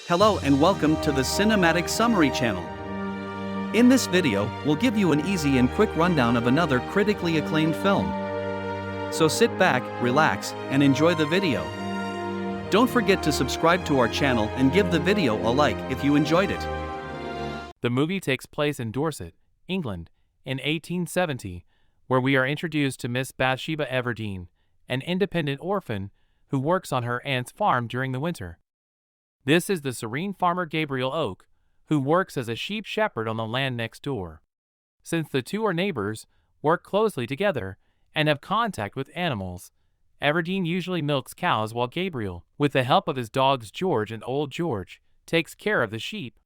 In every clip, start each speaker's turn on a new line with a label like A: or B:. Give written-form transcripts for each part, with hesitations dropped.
A: Hello and welcome to the Cinematic Summary channel. In this video, we'll give you an easy and quick rundown of another critically acclaimed film. So sit back, relax, and enjoy the video. Don't forget to subscribe to our channel and give the video a like if you enjoyed it.
B: The movie takes place in Dorset, England, in 1870, where we are introduced to Miss Bathsheba Everdene, an independent orphan who works on her aunt's farm during the winter. This is the serene farmer Gabriel Oak, who works as a sheep shepherd on the land next door. Since the two are neighbors, work closely together, and have contact with animals, Everdene usually milks cows while Gabriel, with the help of his dogs George and Old George, takes care of the sheep.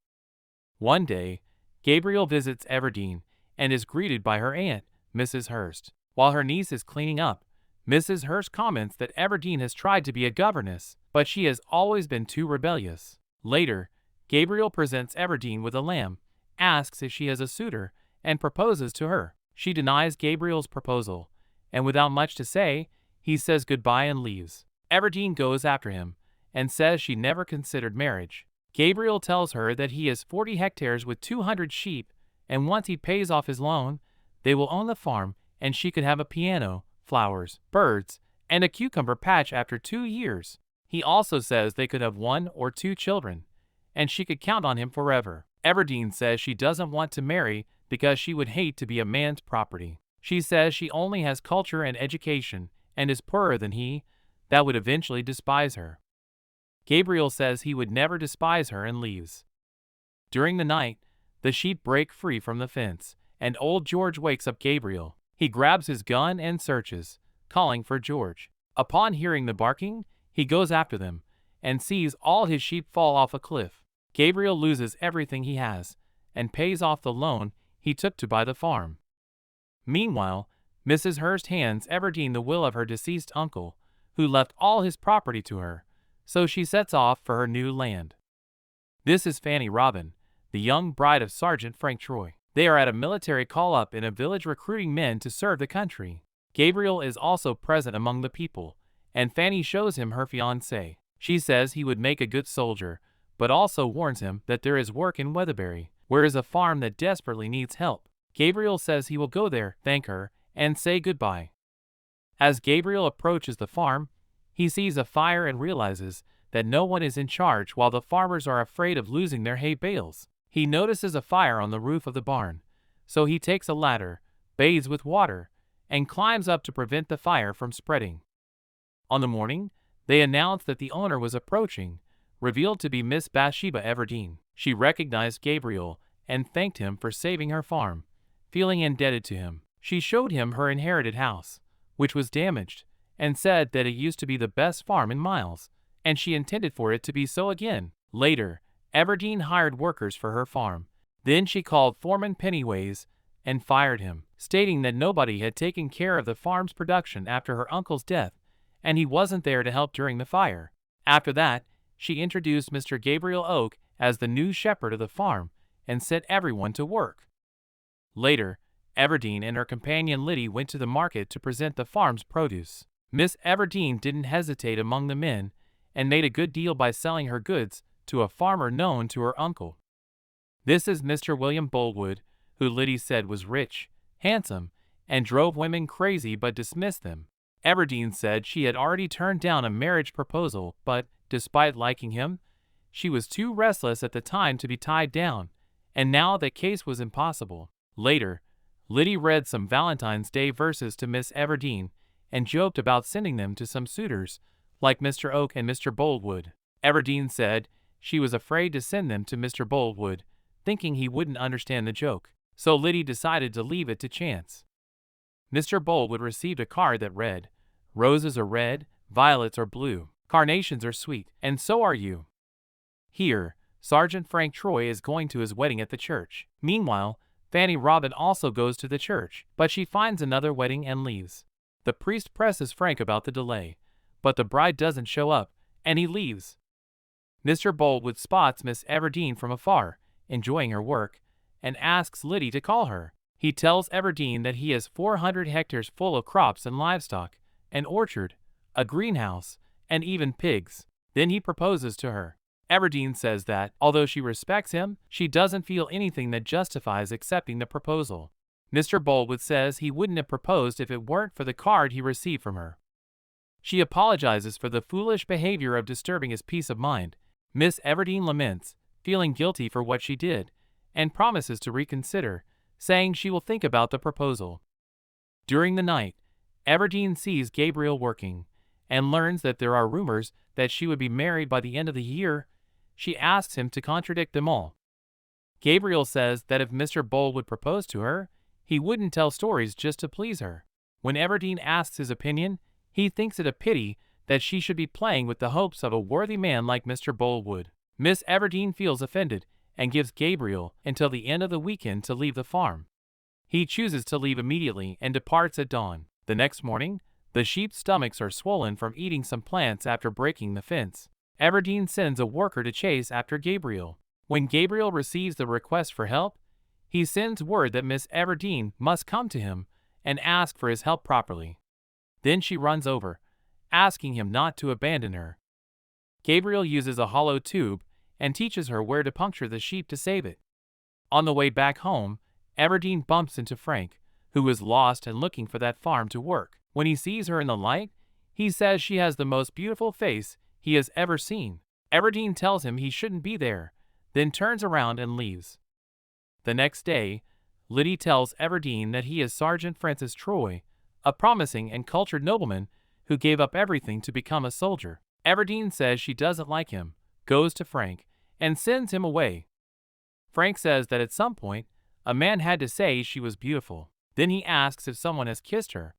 B: One day, Gabriel visits Everdene and is greeted by her aunt, Mrs. Hurst. While her niece is cleaning up, Mrs. Hurst comments that Everdene has tried to be a governess, but she has always been too rebellious. Later, Gabriel presents Everdene with a lamb, asks if she has a suitor, and proposes to her. She denies Gabriel's proposal, and without much to say, he says goodbye and leaves. Everdene goes after him, and says she never considered marriage. Gabriel tells her that he has 40 hectares with 200 sheep, and once he pays off his loan, they will own the farm, and she could have a piano, flowers, birds, and a cucumber patch after 2 years. He also says they could have 1 or 2 children, and she could count on him forever. Everdene says she doesn't want to marry because she would hate to be a man's property. She says she only has culture and education and is poorer than he, that would eventually despise her. Gabriel says he would never despise her and leaves. During the night, the sheep break free from the fence, and Old George wakes up Gabriel. He grabs his gun and searches, calling for George. Upon hearing the barking, he goes after them, and sees all his sheep fall off a cliff. Gabriel loses everything he has, and pays off the loan he took to buy the farm. Meanwhile, Mrs. Hurst hands Everdene the will of her deceased uncle, who left all his property to her, so she sets off for her new land. This is Fanny Robin, the young bride of Sergeant Frank Troy. They are at a military call-up in a village recruiting men to serve the country. Gabriel is also present among the people, and Fanny shows him her fiancé. She says he would make a good soldier, but also warns him that there is work in Weatherbury, where is a farm that desperately needs help. Gabriel says he will go there, thank her, and say goodbye. As Gabriel approaches the farm, he sees a fire and realizes that no one is in charge while the farmers are afraid of losing their hay bales. He notices a fire on the roof of the barn, so he takes a ladder, bathes with water, and climbs up to prevent the fire from spreading. On the morning, they announced that the owner was approaching, revealed to be Miss Bathsheba Everdene. She recognized Gabriel and thanked him for saving her farm, feeling indebted to him. She showed him her inherited house, which was damaged, and said that it used to be the best farm in miles, and she intended for it to be so again. Later, Everdene hired workers for her farm. Then she called Foreman Pennyways and fired him, stating that nobody had taken care of the farm's production after her uncle's death, and he wasn't there to help during the fire. After that, she introduced Mr. Gabriel Oak as the new shepherd of the farm and set everyone to work. Later, Everdene and her companion Liddy went to the market to present the farm's produce. Miss Everdene didn't hesitate among the men and made a good deal by selling her goods to a farmer known to her uncle. This is Mr. William Boldwood, who Liddy said was rich, handsome, and drove women crazy but dismissed them. Everdene said she had already turned down a marriage proposal, but, despite liking him, she was too restless at the time to be tied down, and now that case was impossible. Later, Liddy read some Valentine's Day verses to Miss Everdene and joked about sending them to some suitors, like Mr. Oak and Mr. Boldwood. Everdene said she was afraid to send them to Mr. Boldwood, thinking he wouldn't understand the joke, so Liddy decided to leave it to chance. Mr. Boldwood received a card that read, "Roses are red, violets are blue, carnations are sweet, and so are you." Here, Sergeant Frank Troy is going to his wedding at the church. Meanwhile, Fanny Robin also goes to the church, but she finds another wedding and leaves. The priest presses Frank about the delay, but the bride doesn't show up, and he leaves. Mr. Boldwood spots Miss Everdene from afar, enjoying her work, and asks Liddy to call her. He tells Everdene that he has 400 hectares full of crops and livestock, an orchard, a greenhouse, and even pigs. Then he proposes to her. Everdene says that, although she respects him, she doesn't feel anything that justifies accepting the proposal. Mr. Boltwood says he wouldn't have proposed if it weren't for the card he received from her. She apologizes for the foolish behavior of disturbing his peace of mind. Miss Everdene laments, feeling guilty for what she did, and promises to reconsider, saying she will think about the proposal. During the night, Everdene sees Gabriel working, and learns that there are rumors that she would be married by the end of the year. She asks him to contradict them all. Gabriel says that if Mr. Boltwood proposed to her, he wouldn't tell stories just to please her. When Everdene asks his opinion, he thinks it a pity that she should be playing with the hopes of a worthy man like Mr. Boltwood. Miss Everdene feels offended and gives Gabriel until the end of the weekend to leave the farm. He chooses to leave immediately and departs at dawn. The next morning, the sheep's stomachs are swollen from eating some plants after breaking the fence. Everdene sends a worker to chase after Gabriel. When Gabriel receives the request for help, he sends word that Miss Everdene must come to him and ask for his help properly. Then she runs over, asking him not to abandon her. Gabriel uses a hollow tube and teaches her where to puncture the sheep to save it. On the way back home, Everdene bumps into Frank, who is lost and looking for that farm to work. When he sees her in the light, he says she has the most beautiful face he has ever seen. Everdene tells him he shouldn't be there, then turns around and leaves. The next day, Liddy tells Everdene that he is Sergeant Francis Troy, a promising and cultured nobleman who gave up everything to become a soldier. Everdene says she doesn't like him, goes to Frank, and sends him away. Frank says that at some point, a man had to say she was beautiful. Then he asks if someone has kissed her.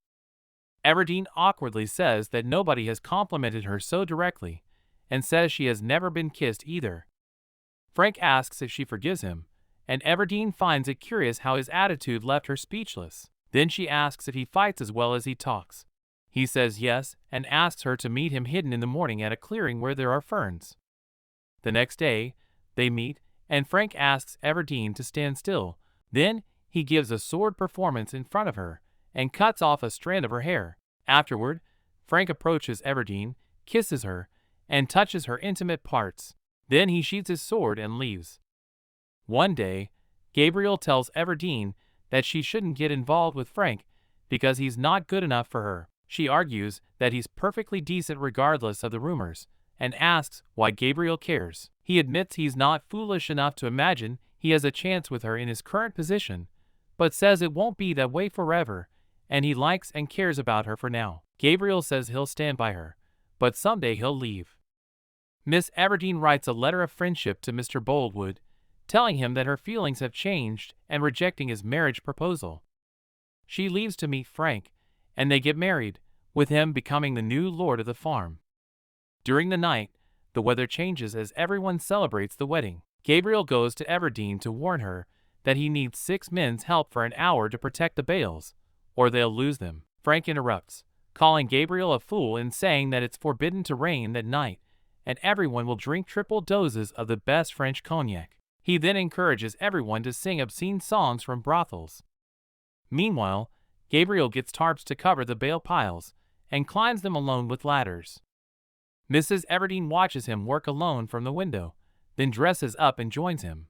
B: Everdene awkwardly says that nobody has complimented her so directly, and says she has never been kissed either. Frank asks if she forgives him, and Everdene finds it curious how his attitude left her speechless. Then she asks if he fights as well as he talks. He says yes, and asks her to meet him hidden in the morning at a clearing where there are ferns. The next day, they meet, and Frank asks Everdene to stand still. Then, he gives a sword performance in front of her, and cuts off a strand of her hair. Afterward, Frank approaches Everdene, kisses her, and touches her intimate parts. Then he sheathes his sword and leaves. One day, Gabriel tells Everdene that she shouldn't get involved with Frank because he's not good enough for her. She argues that he's perfectly decent regardless of the rumors, and asks why Gabriel cares. He admits he's not foolish enough to imagine he has a chance with her in his current position, but says it won't be that way forever, and he likes and cares about her for now. Gabriel says he'll stand by her, but someday he'll leave. Miss Everdene writes a letter of friendship to Mr. Boltwood, telling him that her feelings have changed and rejecting his marriage proposal. She leaves to meet Frank, and they get married, with him becoming the new lord of the farm. During the night, the weather changes as everyone celebrates the wedding. Gabriel goes to Everdene to warn her that he needs 6 men's help for an hour to protect the bales, or they'll lose them. Frank interrupts, calling Gabriel a fool and saying that it's forbidden to rain that night, and everyone will drink triple doses of the best French cognac. He then encourages everyone to sing obscene songs from brothels. Meanwhile, Gabriel gets tarps to cover the bale piles, and climbs them alone with ladders. Mrs. Everdene watches him work alone from the window, then dresses up and joins him.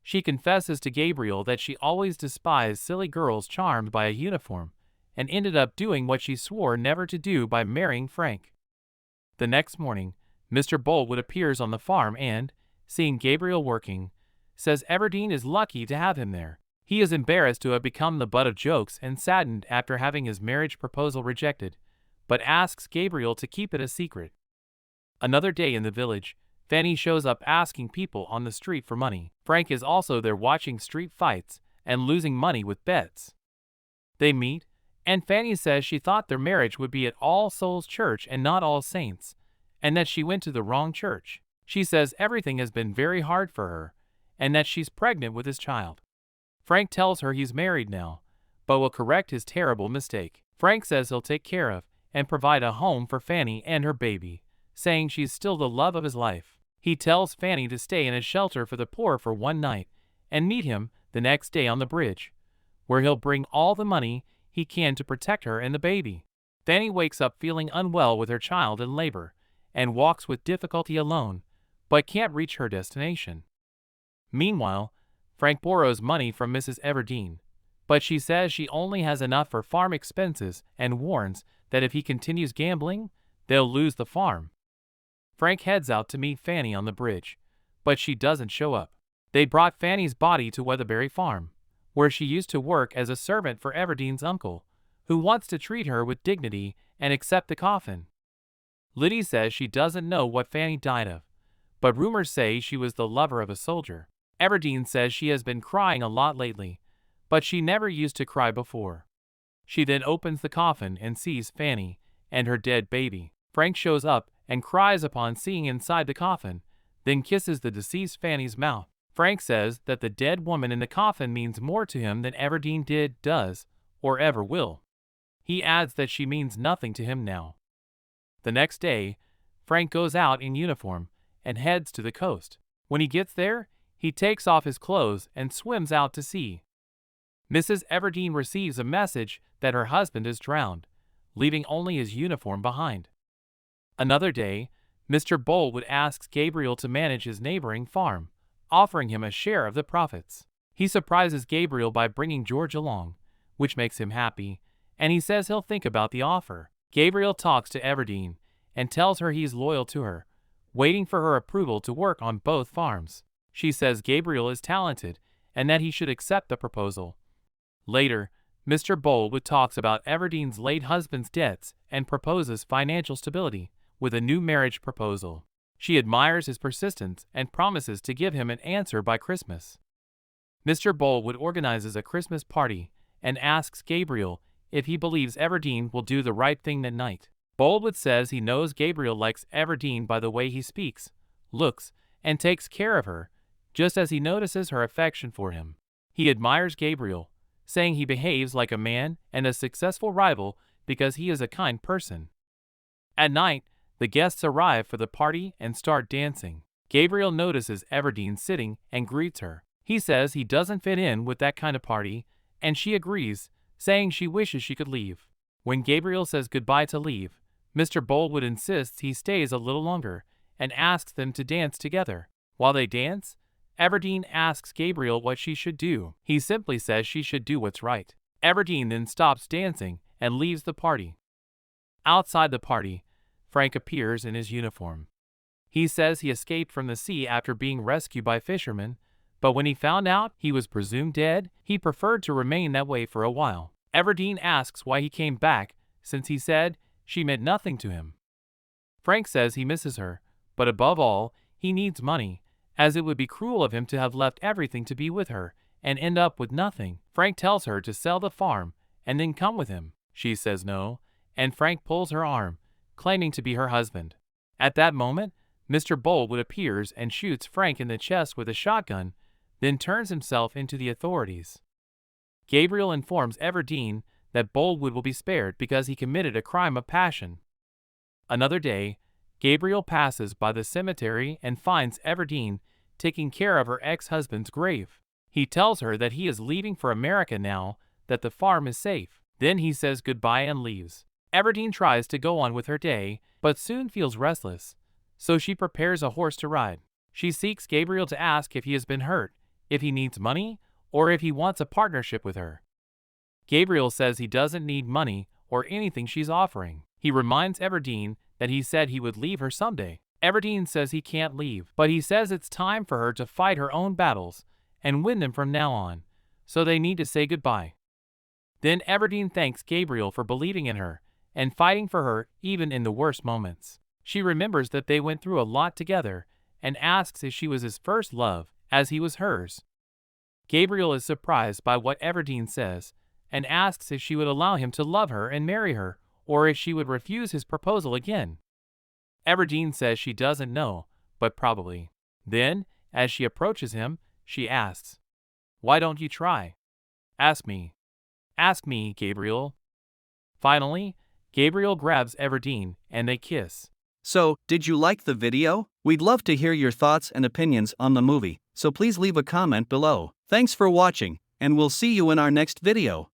B: She confesses to Gabriel that she always despised silly girls charmed by a uniform, and ended up doing what she swore never to do by marrying Frank. The next morning, Mr. Boltwood appears on the farm and, seeing Gabriel working, says Everdene is lucky to have him there. He is embarrassed to have become the butt of jokes and saddened after having his marriage proposal rejected, but asks Gabriel to keep it a secret. Another day in the village, Fanny shows up asking people on the street for money. Frank is also there watching street fights and losing money with bets. They meet, and Fanny says she thought their marriage would be at All Souls Church and not All Saints, and that she went to the wrong church. She says everything has been very hard for her, and that she's pregnant with his child. Frank tells her he's married now, but will correct his terrible mistake. Frank says he'll take care of and provide a home for Fanny and her baby, saying she's still the love of his life. He tells Fanny to stay in a shelter for the poor for one night, and meet him the next day on the bridge, where he'll bring all the money he can to protect her and the baby. Fanny wakes up feeling unwell with her child in labor, and walks with difficulty alone, but can't reach her destination. Meanwhile, Frank borrows money from Mrs. Everdene, but she says she only has enough for farm expenses and warns that if he continues gambling, they'll lose the farm. Frank heads out to meet Fanny on the bridge, but she doesn't show up. They brought Fanny's body to Weatherbury Farm, where she used to work as a servant for Everdene's uncle, who wants to treat her with dignity and accept the coffin. Liddy says she doesn't know what Fanny died of, but rumors say she was the lover of a soldier. Everdene says she has been crying a lot lately, but she never used to cry before. She then opens the coffin and sees Fanny and her dead baby. Frank shows up and cries upon seeing inside the coffin, then kisses the deceased Fanny's mouth. Frank says that the dead woman in the coffin means more to him than Everdene does, or ever will. He adds that she means nothing to him now. The next day, Frank goes out in uniform and heads to the coast. When he gets there, he takes off his clothes and swims out to sea. Mrs. Everdene receives a message that her husband is drowned, leaving only his uniform behind. Another day, Mr. Bolwood asks Gabriel to manage his neighboring farm, offering him a share of the profits. He surprises Gabriel by bringing George along, which makes him happy, and he says he'll think about the offer. Gabriel talks to Everdene and tells her he's loyal to her, waiting for her approval to work on both farms. She says Gabriel is talented and that he should accept the proposal. Later, Mr. Bolwood talks about Everdene's late husband's debts and proposes financial stability with a new marriage proposal. She admires his persistence and promises to give him an answer by Christmas. Mr. Bolwood organizes a Christmas party and asks Gabriel if he believes Everdene will do the right thing that night. Bolwood says he knows Gabriel likes Everdene by the way he speaks, looks, and takes care of her, just as he notices her affection for him. He admires Gabriel, saying he behaves like a man and a successful rival because he is a kind person. At night, the guests arrive for the party and start dancing. Gabriel notices Everdene sitting and greets her. He says he doesn't fit in with that kind of party, and she agrees, saying she wishes she could leave. When Gabriel says goodbye to leave, Mr. Bolwood insists he stays a little longer and asks them to dance together. While they dance, Everdene asks Gabriel what she should do. He simply says she should do what's right. Everdene then stops dancing and leaves the party. Outside the party, Frank appears in his uniform. He says he escaped from the sea after being rescued by fishermen, but when he found out he was presumed dead, he preferred to remain that way for a while. Everdene asks why he came back, since he said she meant nothing to him. Frank says he misses her, but above all, he needs money, as it would be cruel of him to have left everything to be with her and end up with nothing. Frank tells her to sell the farm and then come with him. She says no, and Frank pulls her arm, claiming to be her husband. At that moment, Mr. Bolwood appears and shoots Frank in the chest with a shotgun, then turns himself into the authorities. Gabriel informs Everdene that Bolwood will be spared because he committed a crime of passion. Another day, Gabriel passes by the cemetery and finds Everdene taking care of her ex-husband's grave. He tells her that he is leaving for America now that the farm is safe. Then he says goodbye and leaves. Everdene tries to go on with her day, but soon feels restless, so she prepares a horse to ride. She seeks Gabriel to ask if he has been hurt, if he needs money, or if he wants a partnership with her. Gabriel says he doesn't need money or anything she's offering. He reminds Everdene that he said he would leave her someday. Everdene says he can't leave, but he says it's time for her to fight her own battles and win them from now on, so they need to say goodbye. Then Everdene thanks Gabriel for believing in her and fighting for her even in the worst moments. She remembers that they went through a lot together and asks if she was his first love, as he was hers. Gabriel is surprised by what Everdene says and asks if she would allow him to love her and marry her, or if she would refuse his proposal again. Everdene says she doesn't know, but probably. Then, as she approaches him, she asks, "Why don't you try? Ask me. Ask me, Gabriel." Finally, Gabriel grabs Everdene and they kiss.
A: So, did you like the video? We'd love to hear your thoughts and opinions on the movie, so please leave a comment below. Thanks for watching, and we'll see you in our next video.